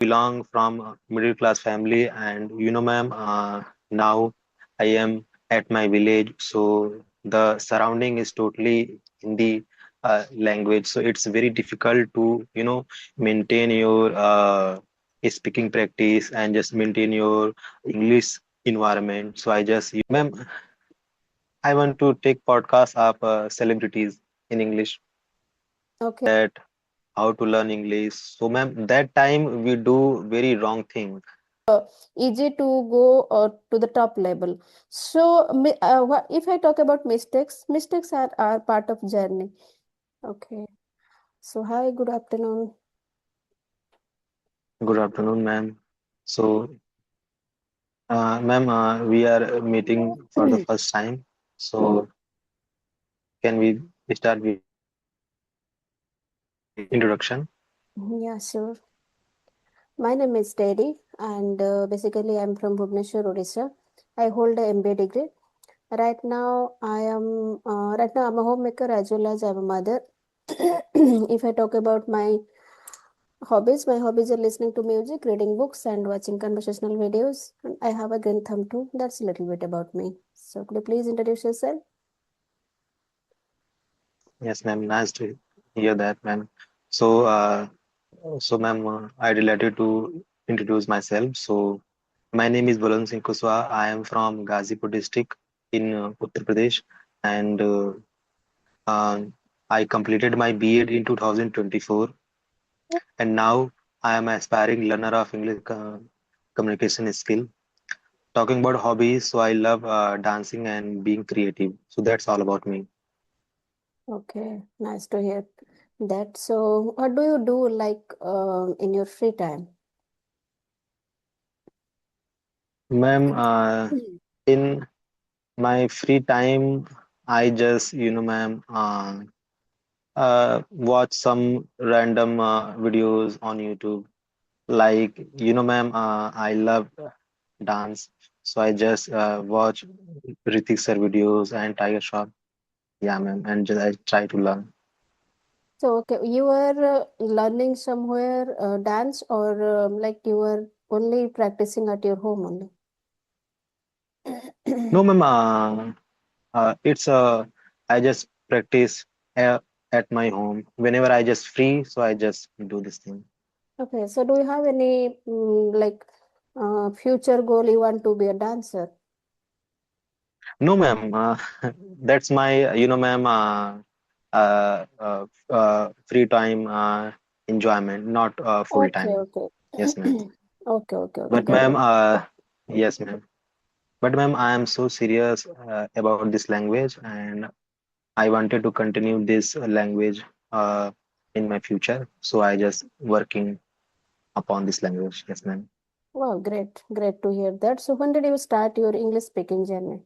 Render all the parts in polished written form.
belong from a middle class family, and ma'am, now I am at my village, so the surrounding is totally Hindi language, so it's very difficult to maintain your speaking practice and just maintain your English environment. So I just, ma'am, I want to take podcasts of celebrities in English Okay. that how to learn English. So, ma'am, that time we do very wrong thing. Easy to go to the top level. So, if I talk about mistakes, mistakes are part of journey. Okay. So, hi, good afternoon. Good afternoon, ma'am. So, ma'am, we are meeting for the first time. So, can we start with introduction? Yeah, sure. My name is Teddy, and basically, I'm from Bhubaneswar, Odisha. I hold a MBA degree. Right now I'm a homemaker as well as I'm a mother. If I talk about my hobbies are listening to music, reading books, and watching conversational videos. And I have a green thumb too. That's a little bit about me. So could you please introduce yourself? Yes, ma'am. Nice to hear that, ma'am. So, ma'am, I delighted to introduce myself. So, my name is Balan Singh Kuswa. I am from Ghazipur district in Uttar Pradesh, and I completed my B.Ed in 2024, and now I am aspiring learner of English communication skill. Talking about hobbies, so I love dancing and being creative. So that's all about me. Okay, nice to hear that. So what do you do like in your free time? Ma'am, in my free time, I just, ma'am, watch some random videos on YouTube. Like, ma'am, I love dance, so I just watch Ritik sir videos and Tiger Shroff. Yeah, ma'am, and just I try to learn. So okay, you were learning somewhere dance or like you were only practicing at your home only? No, ma'am, it's I just practice uh, at my home whenever I just free, so I just do this thing. Okay, so do you have any like future goal you want to be a dancer? No, ma'am, that's my ma'am, free time enjoyment, not full Okay, time. okay. Yes, ma'am. Okay, okay, okay, But got ma'am, it. yes, ma'am. But ma'am, I am so serious about this language, and I wanted to continue this language uh, in my future. So I just working upon this language. Yes, ma'am. Wow, great, great to hear that. So when did you start your English speaking journey?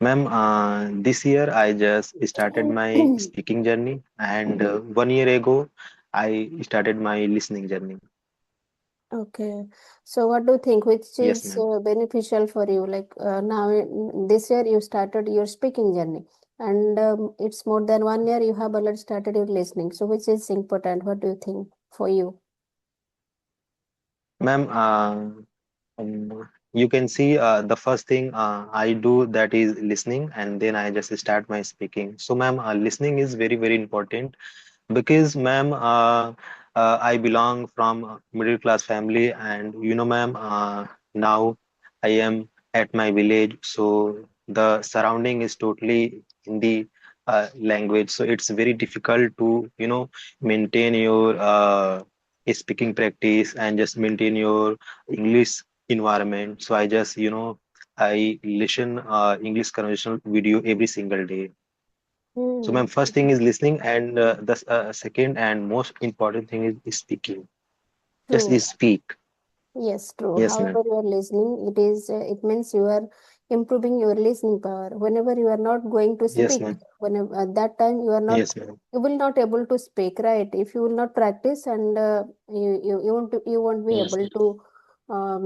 Ma'am, this year I just started my speaking journey, and 1 year ago I started my listening journey. Okay, so what do you think? Which Yes, is ma'am. beneficial for you? Like this year you started your speaking journey, and it's more than 1 year you have already started your listening. So which is important? What do you think for you? Ma'am, you can see the first thing I do that is listening, and then I just start my speaking. So, ma'am, listening is very, very important because, ma'am, I belong from a middle class family, and ma'am, now I am at my village, so the surrounding is totally Hindi language, so it's very difficult to maintain your speaking practice and just maintain your English environment. So I just I listen English conversational video every single day. So my Hmm. first thing is listening, and the second and most important thing is speaking. Just True. is speak. Yes, true. Yes, ma'am. However, you are listening, it means you are improving your listening power. Whenever you are not going to Yes, speak, ma'am. whenever at that time Yes, ma'am. you will not able to speak, right? If you will not practice and you won't be Yes, able ma'am. to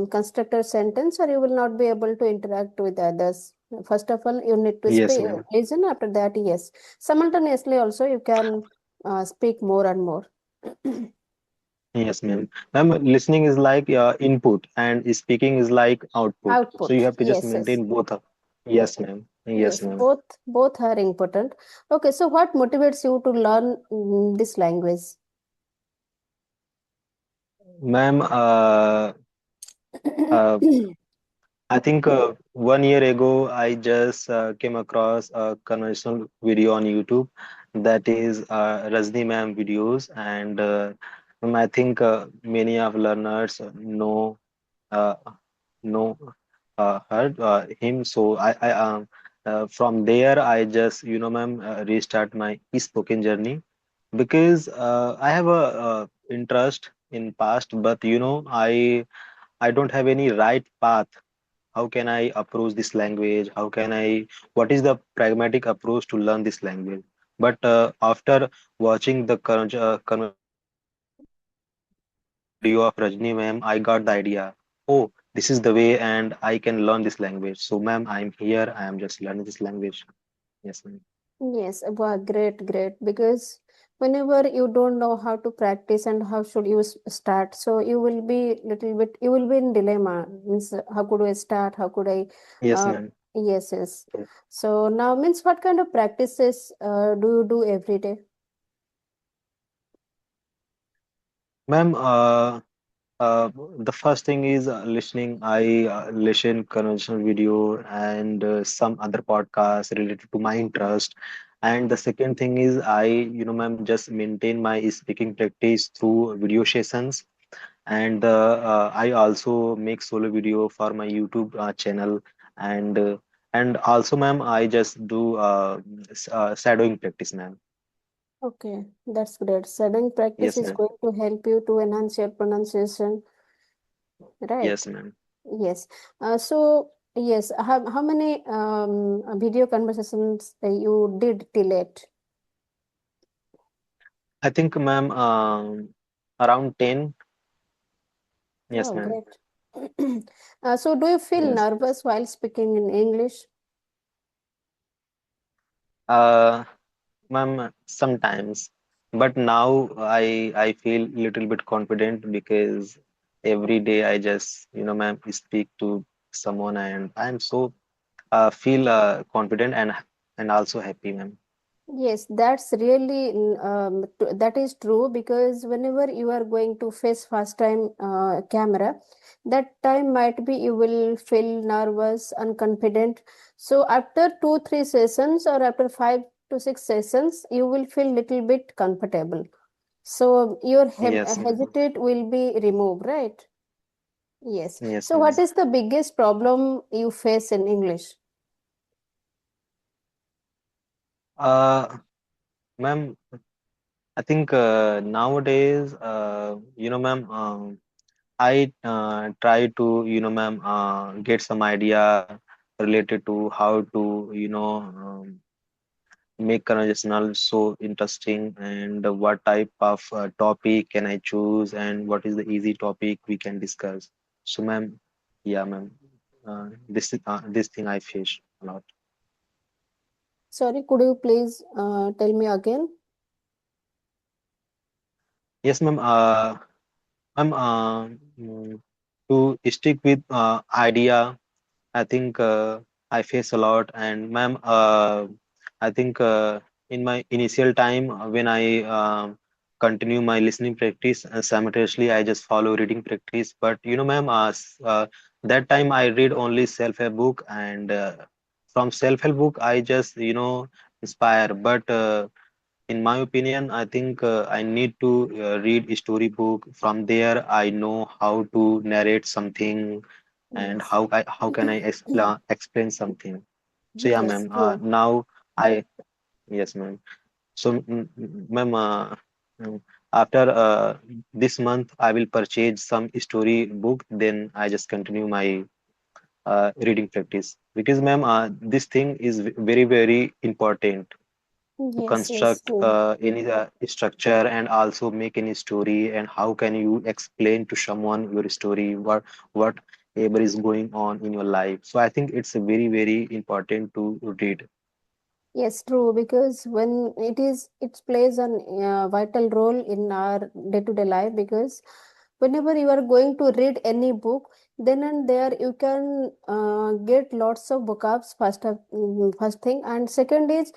construct a sentence, or you will not be able to interact with others. First of all, you need to Yes, speak, ma'am. listen. After that, yes, simultaneously also you can speak more and more. Yes, ma'am. Ma'am, listening is like input and speaking is like output. So you Output. have to just Yes, yes. maintain both. Yes, ma'am. Yes, Yes, ma'am. both are important. Okay, so what motivates you to learn this language? Ma'am, uh, I think 1 year ago, I just came across a conversational video on YouTube that is Rajni ma'am videos, and I think many of learners uh, know her him. So from there, I just ma'am restart my spoken journey because I have a interest in past, but I don't have any right path. How can I approach this language? What is the pragmatic approach to learn this language? But after watching the conversational video of Rajni ma'am, I got the idea. Oh, this is the way, and I can learn this language. So, ma'am, I'm here. I am just learning this language. Yes, ma'am. Yes, wow, great, great. Because whenever you don't know how to practice and how should you start, so you will be little bit, you will be in dilemma. Means how could I start? How could I? Yes, Uh, ma'am. yes, yes. So now means what kind of practices do you do every day? Ma'am, the first thing is listening. I listen conventional video and some other podcasts related to my interest. And the second thing is ma'am, just maintain my speaking practice through video sessions. And I also make solo video for my YouTube channel. And also, ma'am, I just do shadowing practice, ma'am. Okay, that's great. Sudden practice Yes, is ma'am. going to help you to enhance your pronunciation, right? Yes, ma'am. Yes. So yes, how many video conversations you did till it? I think, ma'am, around 10. Yes, Oh, ma'am. great. So do you feel Yes. nervous while speaking in English? Uh, Ma'am, sometimes, but now I feel little bit confident because every day I just ma'am speak to someone and I'm so feel confident and also happy, ma'am. Yes, that's really that is true because whenever you are going to face first time camera, that time might be you will feel nervous, unconfident. So after 2 3 sessions or after 5 to 6 sessions, you will feel little bit comfortable. So your Yes, ma'am. hesitate will be removed, right? Yes. Yes, So ma'am. what is the biggest problem you face in English? Uh, Ma'am, I think nowadays ma'am, I try to ma'am get some idea related to how to make conversational so interesting and what type of topic can I choose and what is the easy topic we can discuss. So, ma'am, yeah, ma'am, this thing I face a lot. Sorry, could you please tell me again? Yes, ma'am. Ma'am, to stick with idea, I think I face a lot, and ma'am, I think in my initial time when I continue my listening practice, simultaneously I just follow reading practice. But ma'am, that time I read only self-help book, and from self-help book I just inspire. But in my opinion, I think I need to read a storybook. From there, I know how to narrate something and Yes. how can I explain something. So yeah, Yes, ma'am. true. Now I yes, ma'am. So, ma'am, after this month, I will purchase some story book. Then I just continue my reading practice because, ma'am, this thing is very very important to Yes, yes, construct true. any structure and also make any story and how can you explain to someone your story whatever is going on in your life. So I think it's very very important to read. Yes, true, because when it plays a vital role in our day-to-day life, because whenever you are going to read any book, then and there you can get lots of vocabs first thing, and second is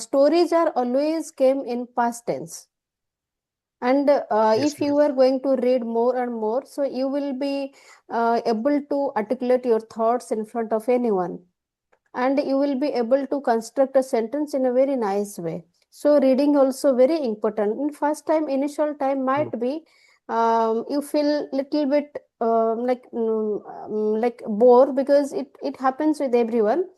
stories are always came in past tense. And Yes, if ma'am. you are going to read more and more, so you will be able to articulate your thoughts in front of anyone, and you will be able to construct a sentence in a very nice way. So reading also very important. In first time, initial time Mm. might be you feel little bit like bore, because it happens with everyone.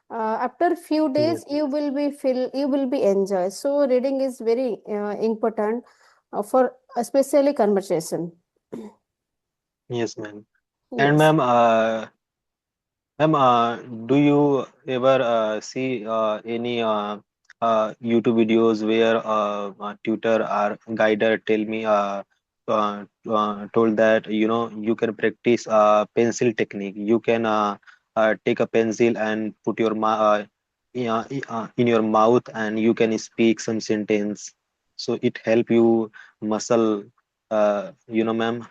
After few days Yes, you will be feel, you will be enjoy. So reading is very important for especially conversation. yes, ma'am. And Yes. ma'am, ma'am, do you ever see any YouTube videos where a tutor or guider tell me told that you can practice pencil technique. You can take a pencil and put your in your mouth and you can speak some sentence. So it help you muscle, ma'am,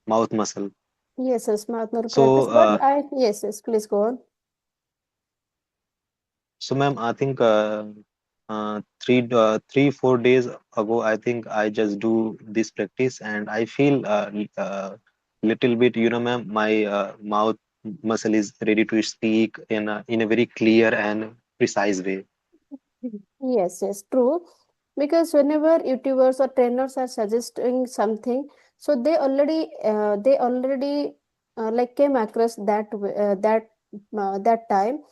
mouth muscle. Yes, yes, Mahatma So practice. But I, yes, yes, please go on. So, ma'am, I think 4 days ago, I think I just do this practice, and I feel little bit, ma'am, my mouth muscle is ready to speak in a very clear and precise way. Yes, yes, true. Because whenever YouTubers or trainers are suggesting something, so they already like came across that time.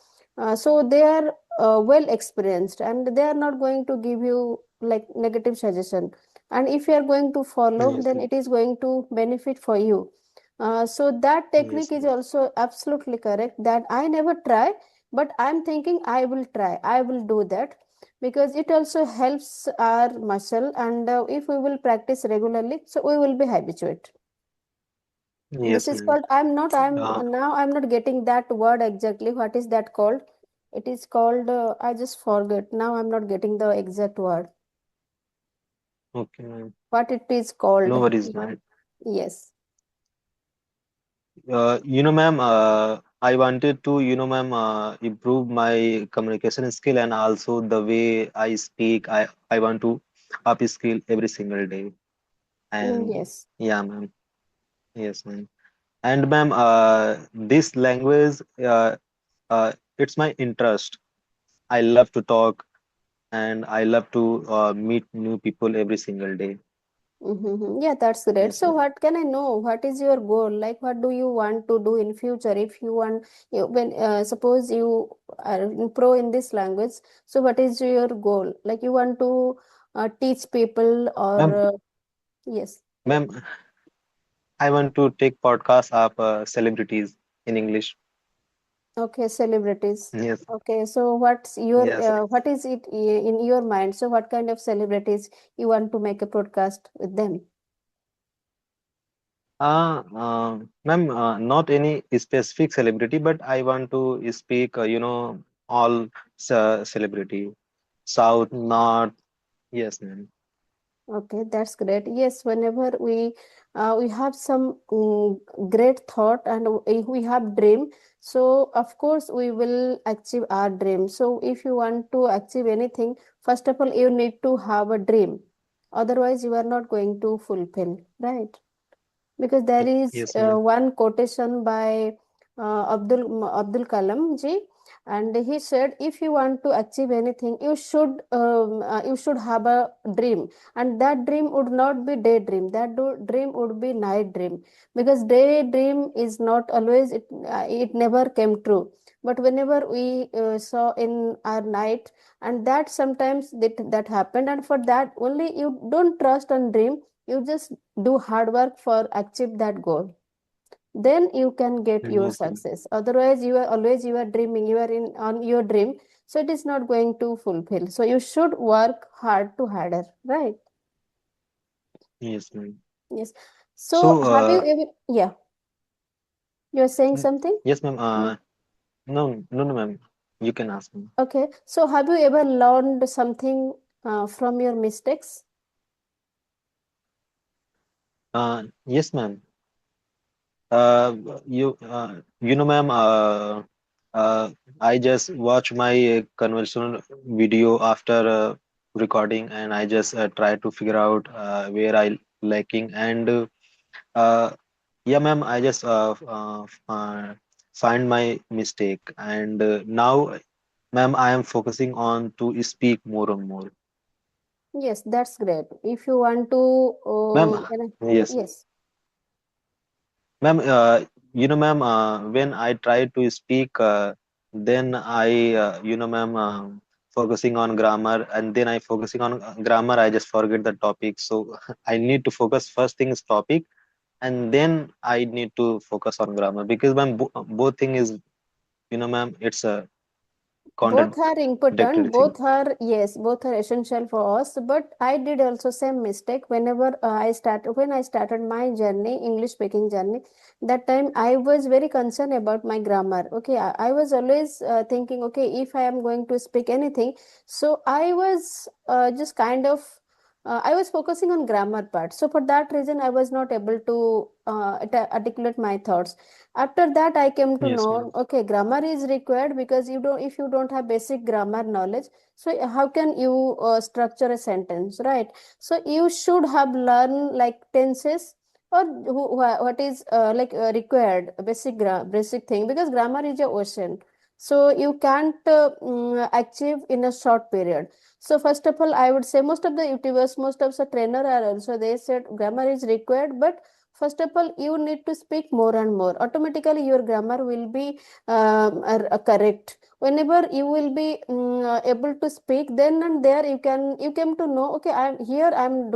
So they are well experienced, and they are not going to give you like negative suggestion. And if you are going to follow, Yes, then ma'am. it is going to benefit for you. So that technique Yes, is ma'am. also absolutely correct. That I never try, but I'm thinking I will try. I will do that, because it also helps our muscle, and if we will practice regularly, so we will be habituate. This Yes, is ma'am. called, I'm Uh, now I'm not getting that word exactly, what is that called. It is called I just forget now, I'm not getting the exact word, okay, ma'am. what it is called. No worries, ma'am. Yes. Ma'am, I wanted to, ma'am, improve my communication skill and also the way I speak. I want to upskill every single day. And Yes. yeah, ma'am. Yes, ma'am. And ma'am, this language, it's my interest. I love to talk and I love to meet new people every single day. Mm-hmm. Yeah, that's great. Yes, So, ma'am. what can I know? What is your goal? Like, what do you want to do in future? If you want, when suppose you are pro in this language, so what is your goal? Like, you want to teach people, or Ma'am, yes, ma'am, I want to take podcasts of celebrities in English. okay, celebrities. Yes, Okay, so yes. what is it in your mind? So, what kind of celebrities you want to make a podcast with them? Ma'am, not any specific celebrity, but I want to speak, all celebrity, South, North. Yes, ma'am. Okay, that's great. Yes, whenever we have some great thought, and we have dream, so of course we will achieve our dream. So if you want to achieve anything, first of all you need to have a dream. Otherwise, you are not going to fulfill, right? Because there is Yes, ma'am. one quotation by Abdul Kalam ji, and he said, if you want to achieve anything, you should have a dream, and that dream would not be daydream. Dream would be night dream, because daydream is not always, it never came true. But whenever we saw in our night, and that sometimes that happened, and for that only you don't trust on dream, you just do hard work for achieve that goal, then you can get your Yes, ma'am. success. Otherwise, you are dreaming, you are in on your dream, so it is not going to fulfill. So you should work hard to harder, right? Yes, ma'am. Yes. So So, have you ever, yeah, you're saying something? yes, ma'am. No, no, no, ma'am. You can ask me. Okay, so have you ever learned something from your mistakes? Yes, ma'am. Uh, you know, ma'am. Uh, I just watch my conversational video after recording, and I just try to figure out where I lacking. And yeah, ma'am, I just find my mistake, and now, ma'am, I am focusing on to speak more and more. Yes, that's great. If you want to, Ma'am, yes. yes, Ma'am, ma'am, when I try to speak, then I, ma'am, focusing on grammar, and then I focusing on grammar, I just forget the topic. So I need to focus first thing is topic, and then I need to focus on grammar because ma'am, both thing is, ma'am, it's a both are contradictory important. thing. Both are, yes, both are essential for us. But I did also same mistake whenever when I started my journey, English speaking journey. That time I was very concerned about my grammar. Okay, I was always thinking, okay, if I am going to speak anything, so I was just kind of. I was focusing on grammar part, so for that reason I was not able to articulate my thoughts. After that I came to Yes, know, ma'am. okay, grammar is required because you don't if you don't have basic grammar knowledge, so how can you structure a sentence, right? So you should have learned like tenses or what is required basic thing, because grammar is a ocean, so you can't achieve in a short period. So first of all, I would say most of the youtubers, most of the trainer are also, they said grammar is required, but first of all you need to speak more and more. Automatically your grammar will be correct. Whenever you will be able to speak, then and there you came to know, okay, I'm here, I'm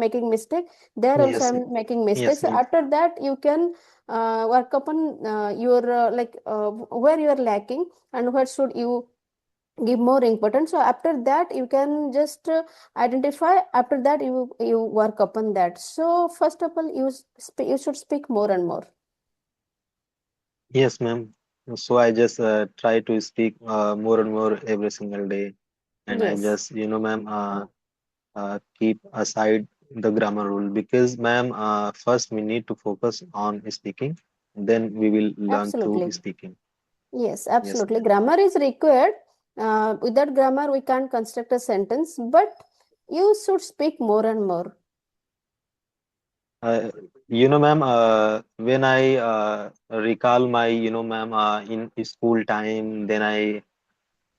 making mistake, there also Yes, I'm making mistakes. yes, So ma'am. after that you can work upon your where you are lacking and what should you give more importance. So after that you can just identify, after that you work upon that. So first of all you should speak more and more. Yes, ma'am. So I just try to speak more and more every single day, and I Yes, just, ma'am, keep aside the grammar rule because, ma'am, first we need to focus on speaking, then we will learn through absolutely. speaking. Yes, Yes, absolutely. ma'am. Grammar is required. Without grammar, we can't construct a sentence, but you should speak more and more. Uh, ma'am, when I recall my, ma'am, in school time, then I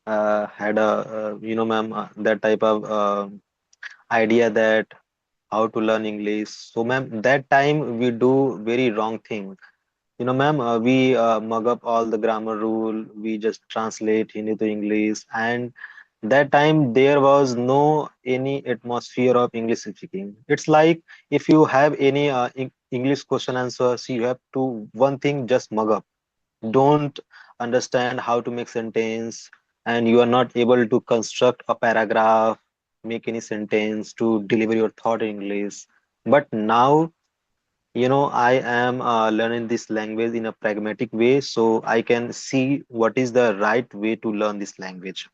had a, ma'am, that type of idea that how to learn English. So, ma'am, that time we do very wrong thing. Ma'am, we mug up all the grammar rule. We just translate Hindi to English, and that time there was no any atmosphere of English speaking. It's like if you have any English question answers, you have to one thing just mug up. Don't understand how to make sentence, and you are not able to construct a paragraph, make any sentence to deliver your thought in English. But now, I am learning this language in a pragmatic way, so I can see what is the right way to learn this language.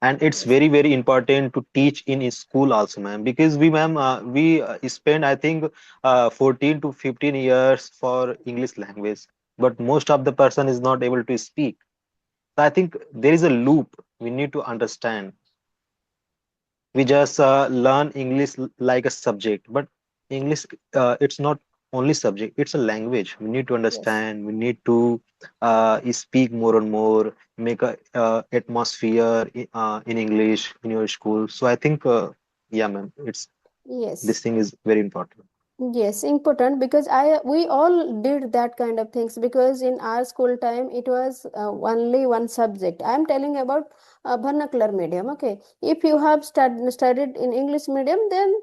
And it's Yes. very, very important to teach in school also, ma'am, because we, ma'am, we spend, I think, 14 to 15 years for English language, but most of the person is not able to speak. So I think there is a loop we need to understand. We just learn English like a subject, but English, it's not only subject, it's a language. We need to Yes. understand, we need to speak more and more, make a atmosphere in English in your school. So I think, yeah, ma'am, it's this Yes. thing is very important. Yes, important, because I we all did that kind of things, because in our school time it was only one subject. I am telling about vernacular medium. Okay, if you have studied in English medium, then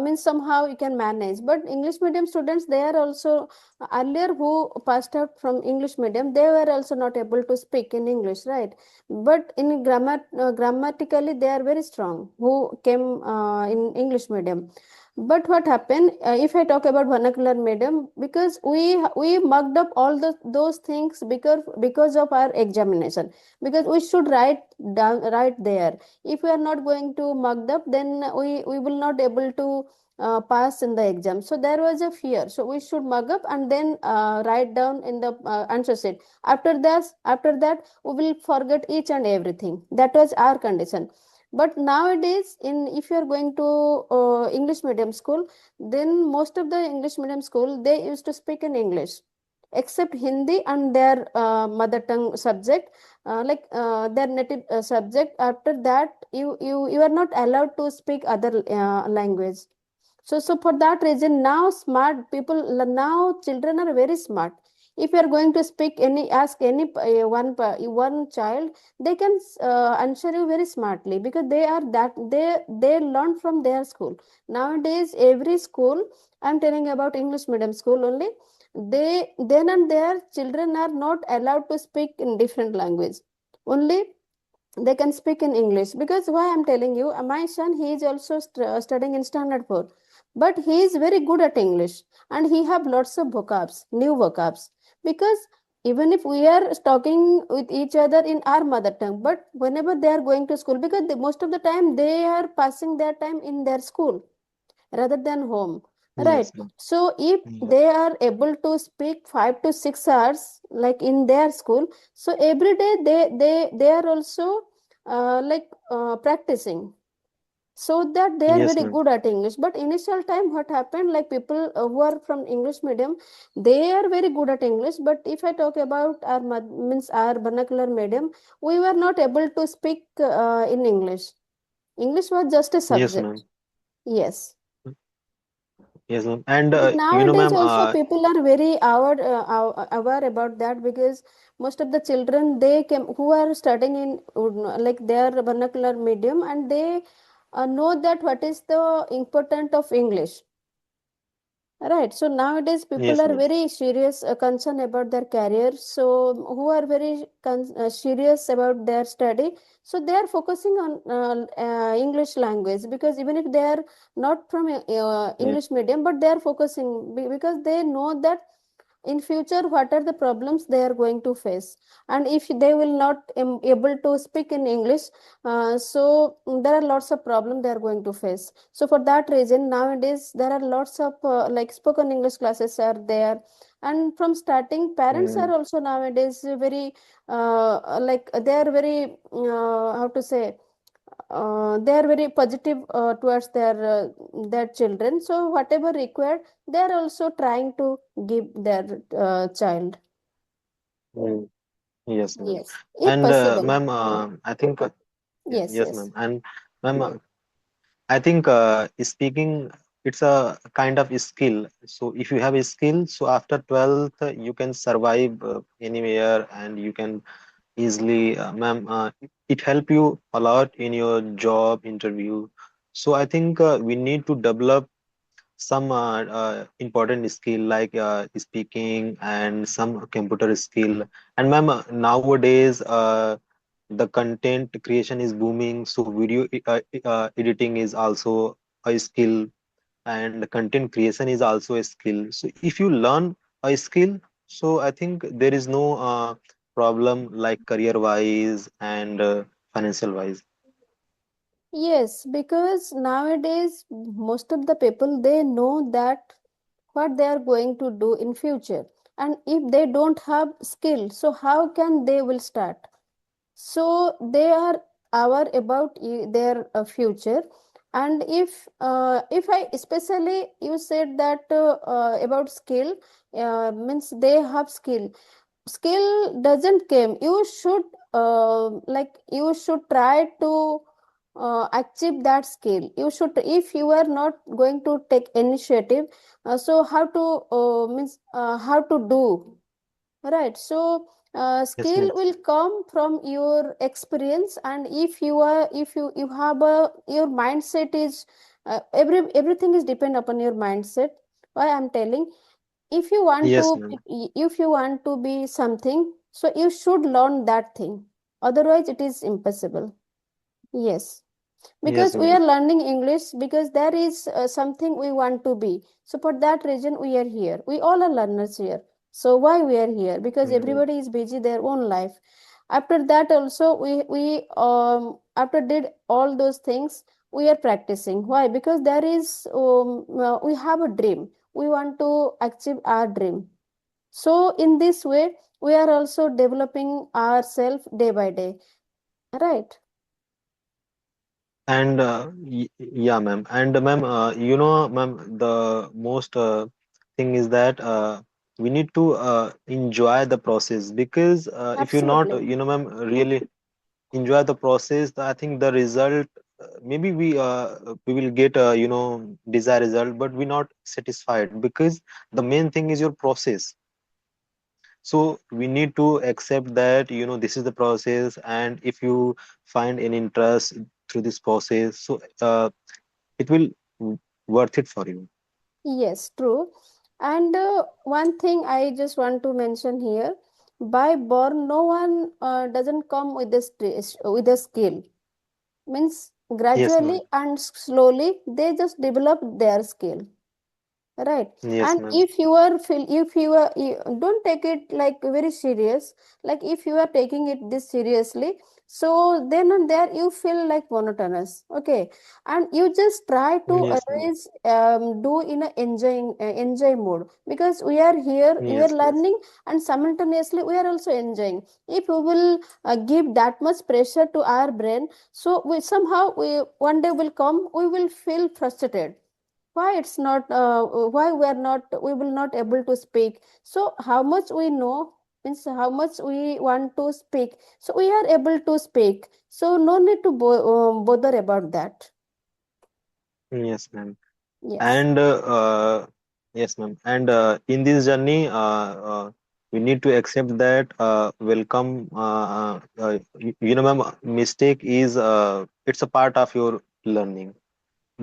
means somehow you can manage. But English medium students, they are also earlier who passed out from English medium, they were also not able to speak in English, right? But in grammatically they are very strong who came in English medium. But what happened, if I talk about vernacular medium, because we mucked up all those things because of our examination, because we should write down right there. If we are not going to mucked up, then we will not able to pass in the exam. So there was a fear. So we should mug up and then write down in the answer sheet. After that, we will forget each and everything. That was our condition. But nowadays, in if you are going to English medium school, then most of the English medium school, they used to speak in English, except Hindi and their mother tongue subject, their native subject. After that, you are not allowed to speak other language. So for that reason, now smart people, now children are very smart. If you are going to speak any, ask any one child, they can answer you very smartly, because they are that they learn from their school. Nowadays, every school, I'm telling about English medium school only, they then and their children are not allowed to speak in different language. Only they can speak in English. Because why I'm telling you, my son, he is also studying in standard 4, but he is very good at English, and he have lots of vocabs, new vocabs. Because even if we are talking with each other in our mother tongue, but whenever they are going to school, because most of the time they are passing their time in their school rather than home, right? Yes, ma'am. So if Yeah. they are able to speak 5 to 6 hours like in their school, so every day they are also practicing, so that they are Yes, very ma'am. good at English. But initial time, what happened, like people who are from English medium, they are very good at English. But if I talk about our means our vernacular medium, we were not able to speak in English. English was just a Yes, subject. ma'am. Yes. Yes, ma'am. And But nowadays ma'am, also people are very aware about that, because most of the children, they came who are studying in like their vernacular medium, and they know that what is the important of English. Right. So nowadays people yes, are ma'am. very serious, concerned about their career. So who are very serious about their study. So they are focusing on English language, because even if they are not from Yes, English medium, but they are focusing because they know that in future what are the problems they are going to face, and if they will not able to speak in English, so there are lots of problems they are going to face. So for that reason, nowadays there are lots of like spoken English classes are there. And from starting, parents are mm, also nowadays very they are very how to say, they are very positive towards their children. So whatever required, they are also trying to give their child. mm, yes, ma'am. Yes, if And possible. ma'am, I think Yes, yes, yes. ma'am. And ma'am, I think speaking, it's a kind of skill. So if you have a skill, so after 12th, you can survive anywhere, and you can easily, ma'am, it help you a lot in your job interview. So I think we need to develop some important skill like speaking and some computer skill. And ma'am, nowadays the content creation is booming, so video editing is also a skill, and content creation is also a skill. So if you learn a skill, so I think there is no problem like career wise and financial wise. Yes, because nowadays most of the people, they know that what they are going to do in future, and if they don't have skill, so how can they will start? So they are aware about their future. And if I especially, you said that about skill, means they have skill. Skill doesn't came, you should you should try to achieve that skill. You should, if you are not going to take initiative, so how to how to do. Right. So Yes, skill ma'am. will come from your experience, and if you are, if you have a, your mindset is everything is depend upon your mindset. Why I'm telling, if you want to, Yes, ma'am. if you want to be something, so you should learn that thing. Otherwise, it is impossible. Yes. because Yes, we are ma'am. learning English because there is something we want to be. So for that reason we are here. We all are learners here. So why we are here? Because Mm, everybody is busy their own life. After that also we after did all those things, we are practicing. Why? Because there is we have a dream. We want to achieve our dream. So in this way we are also developing ourselves day by day, right? And yeah, ma'am. And ma'am, ma'am, the most thing is that we need to enjoy the process because if you not, Absolutely. ma'am, really enjoy the process, I think the result maybe we will get desired result, but we're not satisfied because the main thing is your process. So we need to accept that this is the process, and if you find an interest through this process, so it will worth it for you. Yes, true. And one thing I just want to mention here, by born, no one doesn't come with with a skill. Means Yes, gradually ma'am. and slowly they just develop their skill. Right. Yes, And ma'am. if you are feel if you are don't take it like very serious. Like if you are taking it this seriously, so then and there you feel like monotonous. Okay. And you just try to Yes, ma'am. always do in a enjoy mode, because we are here, we are Yes, yes. learning, and simultaneously we are also enjoying. If we will give that much pressure to our brain, so we somehow we one day will come, we will feel frustrated. Why it's not why we are not, we will not able to speak. So how much we know, means how much we want to speak, so we are able to speak, so no need to bother about that. Yes, ma'am. Yes, And yes, ma'am. And in this journey, we need to accept that welcome. Ma'am, mistake is it's a part of your learning.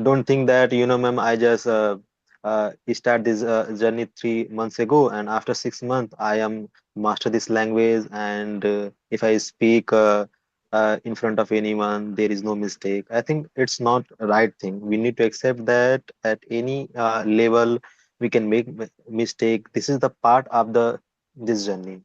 Don't think that ma'am, I just start this journey 3 months ago, and after 6 months I am master this language, and if I speak in front of anyone there is no mistake. I think it's not a right thing. We need to accept that at any level we can make mistake. This is the part of the this journey.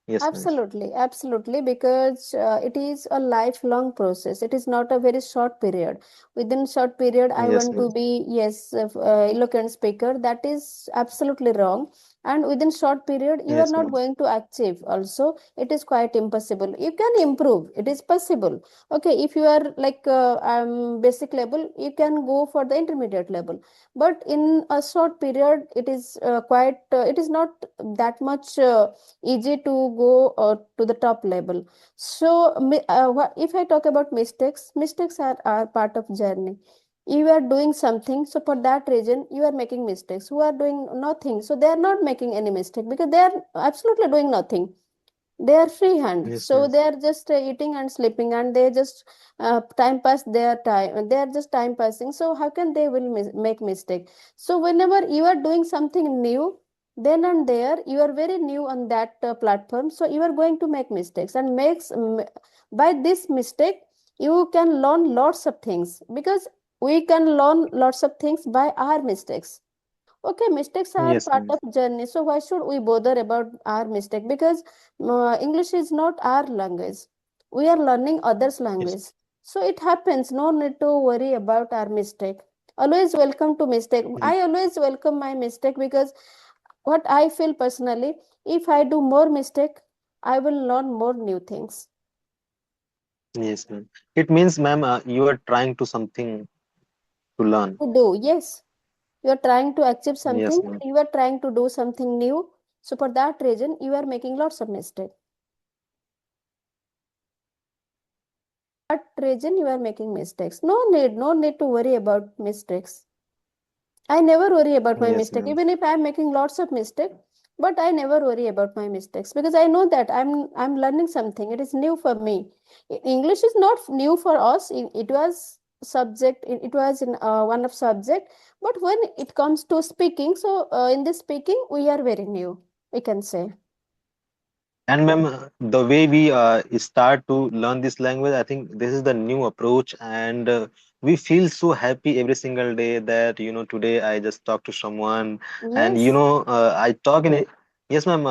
Yes, ma'am. absolutely, absolutely, because it is a lifelong process. It is not a very short period. Within short period, I Yes, want to ma'am. be, yes, eloquent speaker. That is absolutely wrong. And within short period, you are Yes, not ma'am. going to achieve. Also, it is quite impossible. You can improve. It is possible. Okay, if you are like basic level, you can go for the intermediate level. But in a short period, it is quite. It is not that much. Easy to go to the top level. So if I talk about mistakes, mistakes are part of journey. You are doing something, so for that reason you are making mistakes. Who are doing nothing, so they are not making any mistake because they are absolutely doing nothing. They are free hand, Yes, so ma'am. they are just eating and sleeping, and they just time pass their time, they are just time passing. So how can they will make mistake? So whenever you are doing something new, then and there you are very new on that platform, so you are going to make mistakes, and by this mistake you can learn lots of things, because we can learn lots of things by our mistakes. Okay, mistakes are Yes, part ma'am. of journey. So why should we bother about our mistake? Because English is not our language. We are learning others' Yes. language. So it happens. No need to worry about our mistake. Always welcome to mistake. Yes, I always welcome my mistake, because what I feel personally, if I do more mistake, I will learn more new things yes, ma'am. It means, ma'am, you are trying to something to learn. to do. Yes, you are trying to achieve something. Yes, ma'am. You are trying to do something new. So for that reason, you are making lots of mistakes. That reason you are making mistakes. No need to worry about mistakes. I never worry about my Yes, mistake, ma'am. even if I am making lots of mistakes. But I never worry about my mistakes, because I know that I'm learning something. It is new for me. English is not new for us. It was subject. It was in one of subject. But when it comes to speaking, so in this speaking, we are very new, we can say. And ma'am, the way we start to learn this language, I think this is the new approach, and we feel so happy every single day that, today I just talked to someone, and Yes. I talk in, yes, ma'am,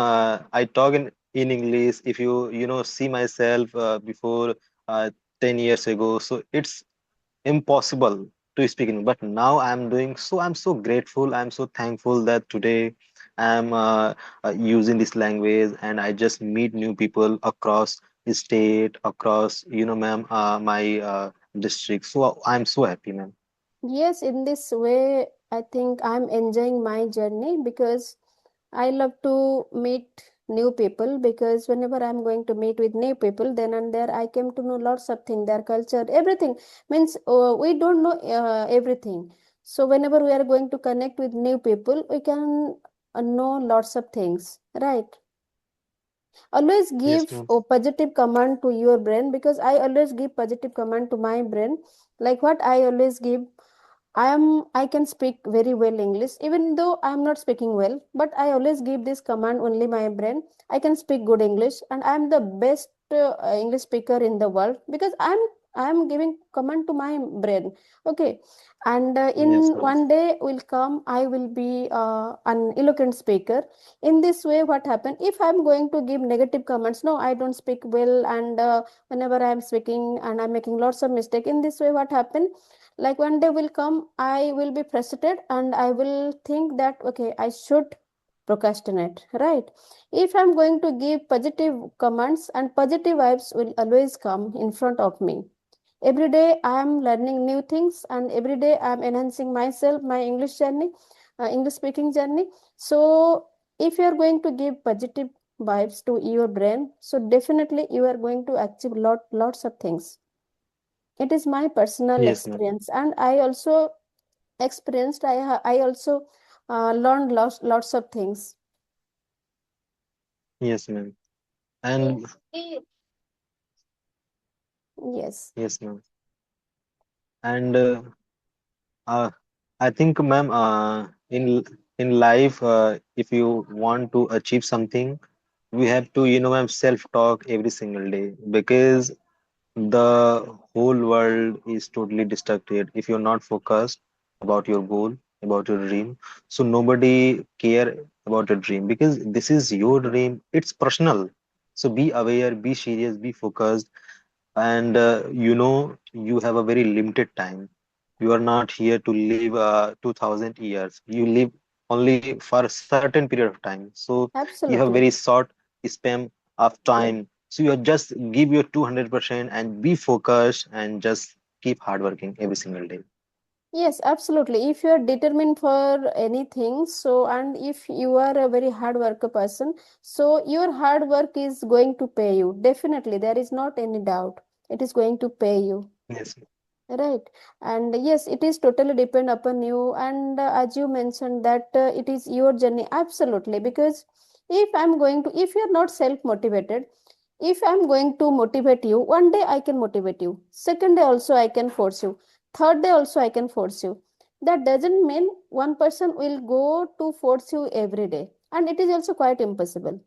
I talk in English. If you see myself before 10 years ago, so it's impossible to speak in, but now I'm doing so. I'm so grateful. I'm so thankful that today I'm using this language, and I just meet new people across state, across, ma'am, my district. So I'm so happy, ma'am. Yes, in this way, I think I'm enjoying my journey because I love to meet new people, because whenever I'm going to meet with new people, then and there I came to know lots of things, their culture, everything. Means we don't know everything. So whenever we are going to connect with new people, we can know lots of things, right? Always Yes, give ma'am. a positive command to your brain, because I always give positive command to my brain. Like what I always give, I can speak very well English, even though I am not speaking well, but I always give this command only my brain. I can speak good English, and I am the best English speaker in the world, because I'm giving command to my brain. Okay, and Yes, in ma'am. one day will come, I will be an eloquent speaker. In this way, what happen if I'm going to give negative comments? No, I don't speak well, and whenever I'm speaking and I'm making lots of mistake. In this way, what happen? Like one day will come, I will be frustrated, and I will think that okay, I should procrastinate, right? If I'm going to give positive commands, and positive vibes will always come in front of me. Every day I am learning new things, and every day I am enhancing myself, my English journey, English speaking journey. So if you are going to give positive vibes to your brain, so definitely you are going to achieve lots of things. It is my personal Yes, ma'am. experience, and I also experienced, I also learned lots of things. Yes, ma'am. And Yes. yes, ma'am. And uh, I think, ma'am, in life, if you want to achieve something, we have to, ma'am, self-talk every single day, because the whole world is totally distracted if you're not focused about your goal, about your dream. So nobody care about your dream, because this is your dream. It's personal. So be aware, be serious, be focused, and you have a very limited time. You are not here to live 2000 years. You live only for a certain period of time. So you have very Absolutely. short span of Yes. time. So you just give your 200% and be focused and just keep hard working every single day. Yes, absolutely. If you are determined for anything, so and if you are a very hard worker person, so your hard work is going to pay you. Definitely, there is not any doubt. It is going to pay you. Yes, Right. And yes, it is totally depend upon you. And as you mentioned that it is your journey. Absolutely. Because if you're not self-motivated, if I'm going to motivate you, one day I can motivate you. Second day also I can force you. Third day also I can force you. That doesn't mean one person will go to force you every day. And it is also quite impossible.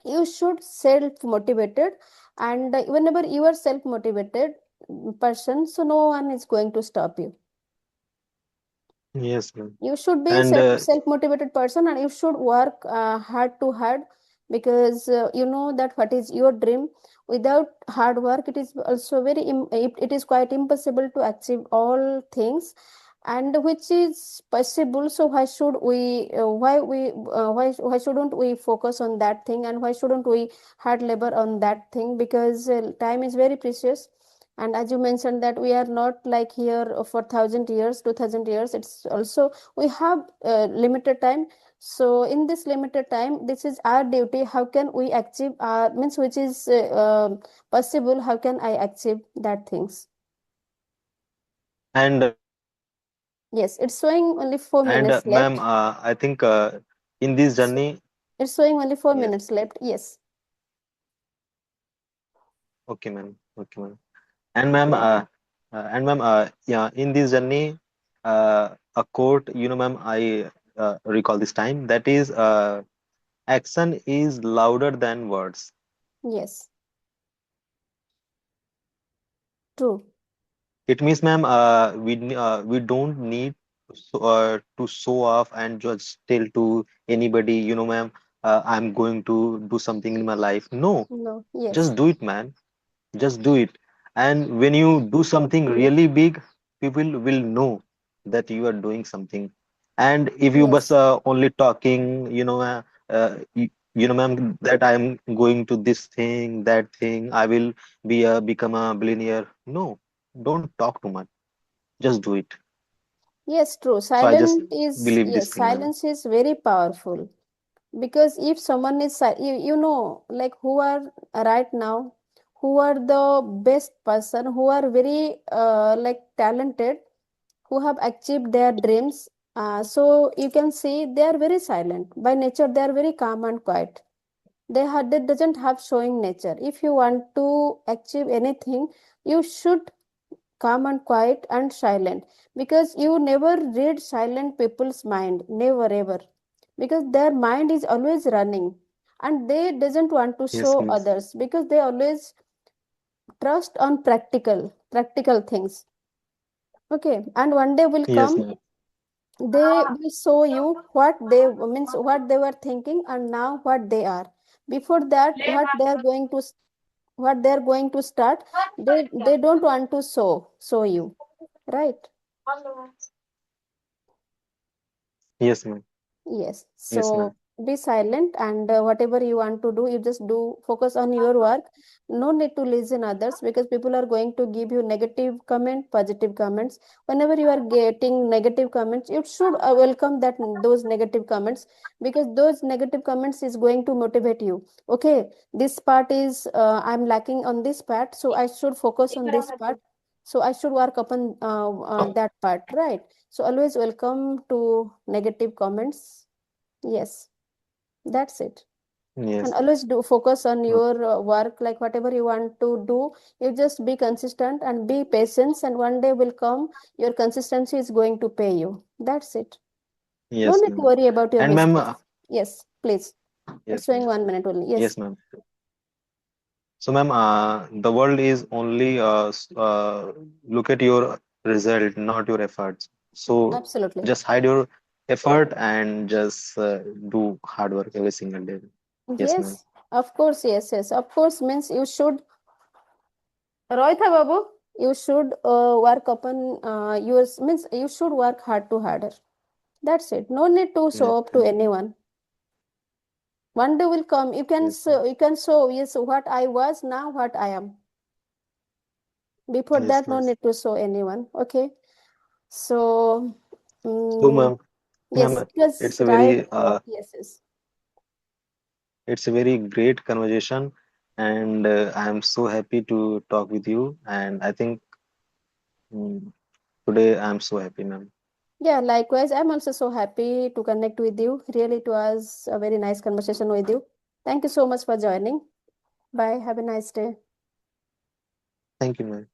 You should self motivated, and whenever you are self motivated person, so no one is going to stop you. yes, ma'am. You should be And self motivated person, and you should work hard to hard, because you know that what is your dream. Without hard work, it is also it is quite impossible to achieve all things, and which is possible. So why should we why shouldn't we focus on that thing, and why shouldn't we hard labor on that thing? Because time is very precious, and as you mentioned that we are not like here for 1,000 years, 2,000 years. It's also we have limited time. So in this limited time, this is our duty. How can we achieve our means which is possible? How can I achieve that things? and Yes, it's showing only four and minutes ma'am, left. I think in this So journey, it's showing only four yes, minutes left. Yes. okay, ma'am, okay, ma'am. And ma'am, yeah, in this journey, a quote, ma'am, I recall this time. That is, Action is louder than words. Yes, true. It means, ma'am, we don't need to show off and just tell to anybody, ma'am, I'm going to do something in my life. No, No, yes, just do it, man. Just do it. And when you do something really big, people will know that you are doing something. And if you was yes, only talking, ma'am, that I'm going to this thing, that thing, I will become a billionaire. No, don't talk too much. Just do it. yes, true. So I just believe this Yes, thing, ma'am. silence is very powerful. Because if someone is you know, like who are right now, who are the best person, who are very like talented, who have achieved their dreams, so you can see they are very silent by nature. They are very calm and quiet. They doesn't have showing nature. If you want to achieve anything, you should calm and quiet and silent, because you never read silent people's mind, never ever, because their mind is always running, and they doesn't want to Yes, show miss. others, because they always trust on practical things. Okay, and one day will Yes, come, ma'am. they will show you what they means, what they were thinking, and now what they are. Before that, what they are going to start, they don't want to show you, right? Yes, ma'am. Yes, Yes, so ma'am. be silent, and whatever you want to do, you just do, focus on your work. No need to listen others, because people are going to give you negative comment, positive comments. Whenever you are getting negative comments, you should welcome those negative comments, because those negative comments is going to motivate you. Okay, this part is I'm lacking on this part, so I should focus on this part. So I should work upon that part, right? So always welcome to negative comments. Yes, that's it. And Yes. always do focus on Okay. your work, like whatever you want to do. You just be consistent and be patient, and one day will come, your consistency is going to pay you. That's it. No Yes, need to ma'am. worry about your And ma'am, mistakes. Yes, please. It's yes, ma'am. showing 1 minute only. Yes, Yes, ma'am. So, ma'am, the world is only look at your result, not your efforts. So, absolutely. just hide your effort and just do hard work every single day. Yes, ma'am. Yes, of course. Yes, yes. Of course means you should, Rohita Babu, you should work upon yours, means you should work hard to harder. That's it. No need to Yes, show up to ma'am. anyone. One day will come. Yes, ma'am. You can show, yes, what I was, now what I am. Before Yes, that, no ma'am. need to show anyone. Okay. So, So, mm, ma'am, yes, because it's a right. very Yes, yes. it's a very great conversation, and I am so happy to talk with you. And I think mm, today I am so happy, ma'am. Yeah, likewise. I'm also so happy to connect with you. Really, it was a very nice conversation with you. Thank you so much for joining. Bye. Have a nice day. Thank you, ma'am.